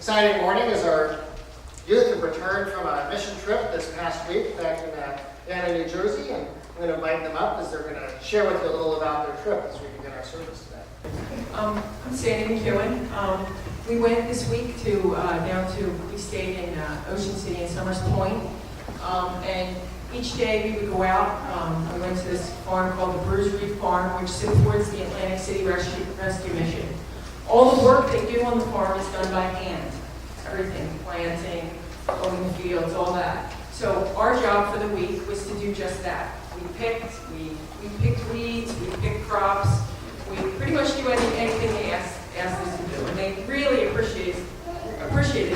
exciting morning as our youth have returned from a mission trip this past week back in Anna, New Jersey, and I'm going to invite them up as they're going to share with you a little about their trip as we begin our service today. I'm Sandy McEwen. We went this week we stayed in Ocean City and Summers Point, and each day we would go out. We went to this farm called the Bruce Reef Farm, which supports the Atlantic City Rescue Mission. All the work they do on the farm is done by hand. Everything, planting, going the fields, all that. So our job for the week was to do just that. We picked weeds, we picked crops, we pretty much do anything they asked us to do, and they really appreciated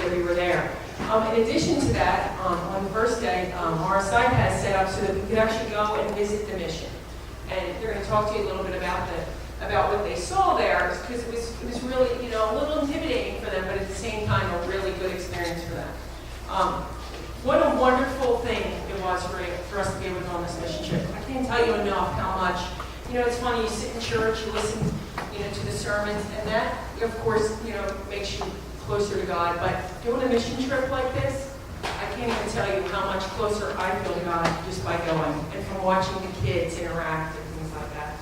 that we were there. In addition to that, on the first day, our site has set up so that we could actually go and visit the mission. And they're going to talk to you a little bit about what they saw there, because it was really, a little intimidating for them, but at the same time, a really good experience for them. What a wonderful thing it was for us to be able to go on this mission trip. I can't tell you enough how much, it's funny, you sit in church, you listen, to the sermons, and that, of course, makes you closer to God, but doing a mission trip like this, I can't even tell you how much closer I feel to God just by going, and from watching the kids interact and things like that.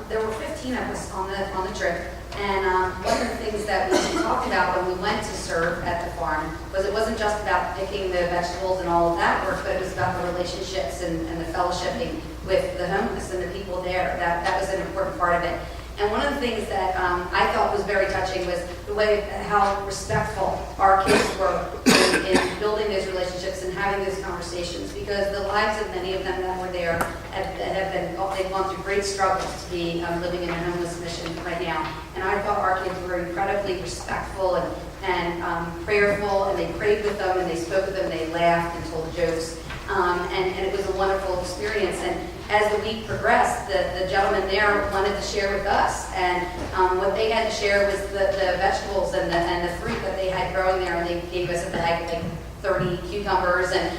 There were 15 of us on the trip, and one of the things that we talked about when we went to serve at the farm was it wasn't just about picking the vegetables and all of that work, but it was about the relationships and the fellowshipping with the homeless and the people there. That was an important part of it. And one of the things that I thought was very touching was the way how respectful our kids were in building those relationships and having those conversations, because the lives of many of them that were there they've gone through great struggles to be living in a homeless mission right now. And I thought our kids were incredibly respectful and prayerful, and they prayed with them, and they spoke with them, and they laughed and told jokes. And it was a wonderful experience. And as the week progressed, the gentleman there wanted to share with us, and what they had to share was the vegetables and the fruit that they had growing there, and they gave us a bag of like 30 cucumbers, and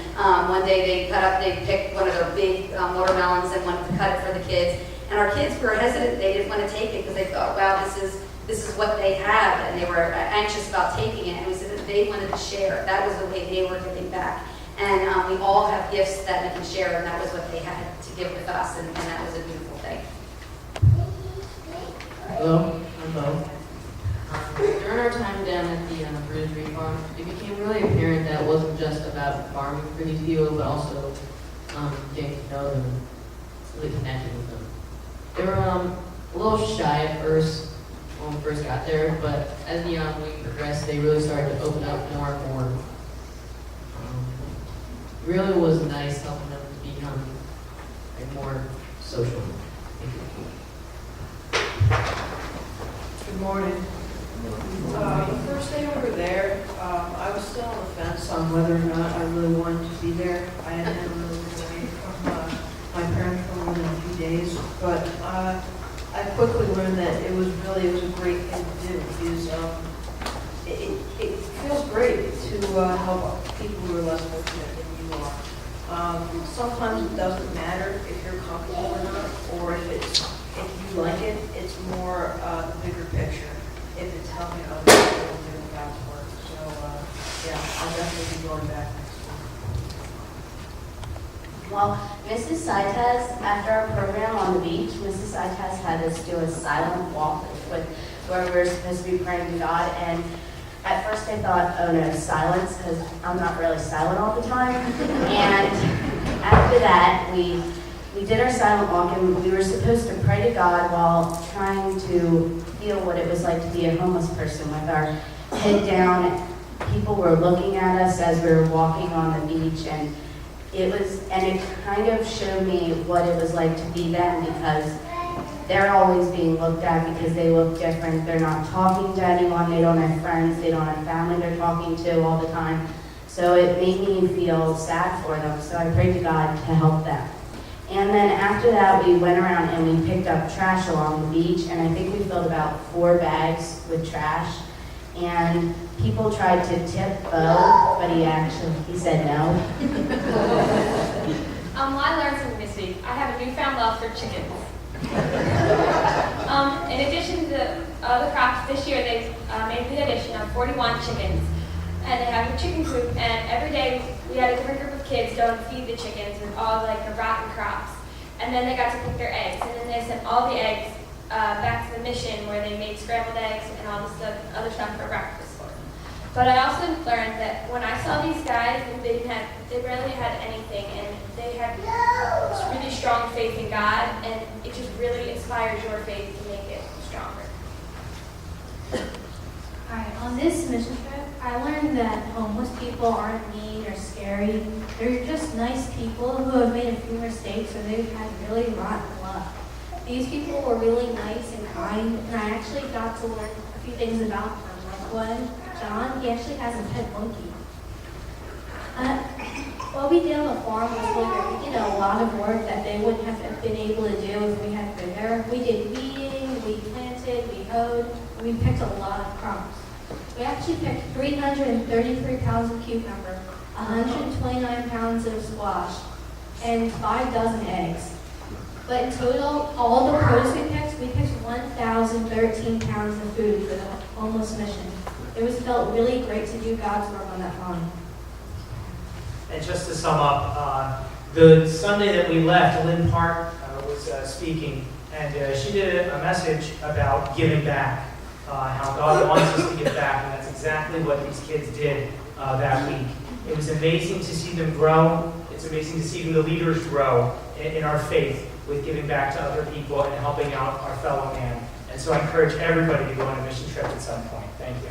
one day they picked one of their big watermelons and wanted to cut it for the kids. And our kids were hesitant; they didn't want to take it because they thought, "Wow, this is what they have," and they were anxious about taking it. And we said that they wanted to share. That was the way they were giving back. And we all have gifts that we can share, and that was what they had to give with us, and that was a beautiful thing. Hello, I'm Bo. During our time down at the Bruce Reef Farm, it became really apparent that it wasn't just about farming for these people, but also getting to know them and really connecting with them. They were a little shy at first when we first got there, but as the week progressed, they really started to open up more and more. Really was nice helping them to become more social. Good morning. The first day we were there, I was still on the fence on whether or not I really wanted to be there. I hadn't really been away from my parents for more than a few days, but I quickly learned that it was a great thing to do, because it feels great to help people who are less fortunate than you are. Sometimes it doesn't matter if you're comfortable or not, or if you like it. It's more the bigger picture. If it's helping other people do God's work. So I'll definitely be going back next week. Well, Mrs. Saites, after our program on the beach, Mrs. Saites had us do a silent walk where we were supposed to be praying to God. And at first I thought, oh no, silence, because I'm not really silent all the time. And after that, we did our silent walk, and we were supposed to pray to God while trying to feel what it was like to be a homeless person with our head down. People were looking at us as we were walking on the beach, and it kind of showed me what it was like to be them, because they're always being looked at because they look different. They're not talking to anyone. They don't have friends. They don't have family they're talking to all the time. So it made me feel sad for them. So I prayed to God to help them. And then after that, we went around and we picked up trash along the beach. And I think we filled about 4 bags with trash. And people tried to tip Bo, but he said no. I learned something this week. I have a newfound love for chickens. In addition to the crops, this year they made the addition of 41 chickens. And they have a chicken coop, and every day we had a different group of kids go and feed the chickens with all like the rotten crops. And then they got to pick their eggs, and then they sent all the eggs back to the mission where they made scrambled eggs and all this other stuff for breakfast for them. But I also learned that when I saw these guys, they barely had anything, and they had this really strong faith in God, and it just really inspires your faith to make it stronger. Hi, on this mission trip, I learned that homeless people aren't mean or scary. They're just nice people who have made a few mistakes or they've had really rotten luck. These people were really nice and kind, and I actually got to learn a few things about them. Like one, John, he actually has a pet monkey. What we did on the farm was like we did a lot of work that they wouldn't have been able to do if we hadn't been there. We did weeding, we planted, we hoed, we picked a lot of crops. We actually picked 333 pounds of cucumber, 129 pounds of squash, and 5 dozen eggs. But in total, all the produce we picked 1,013 pounds of food for the homeless mission. It felt really great to do God's work on that farm. And just to sum up, the Sunday that we left, Lynn Park was speaking, and she did a message about giving back, how God wants us to give back, and that's exactly what these kids did that week. It was amazing to see them grow. It's amazing to see the leaders grow in our faith with giving back to other people and helping out our fellow man. And so I encourage everybody to go on a mission trip at some point. Thank you.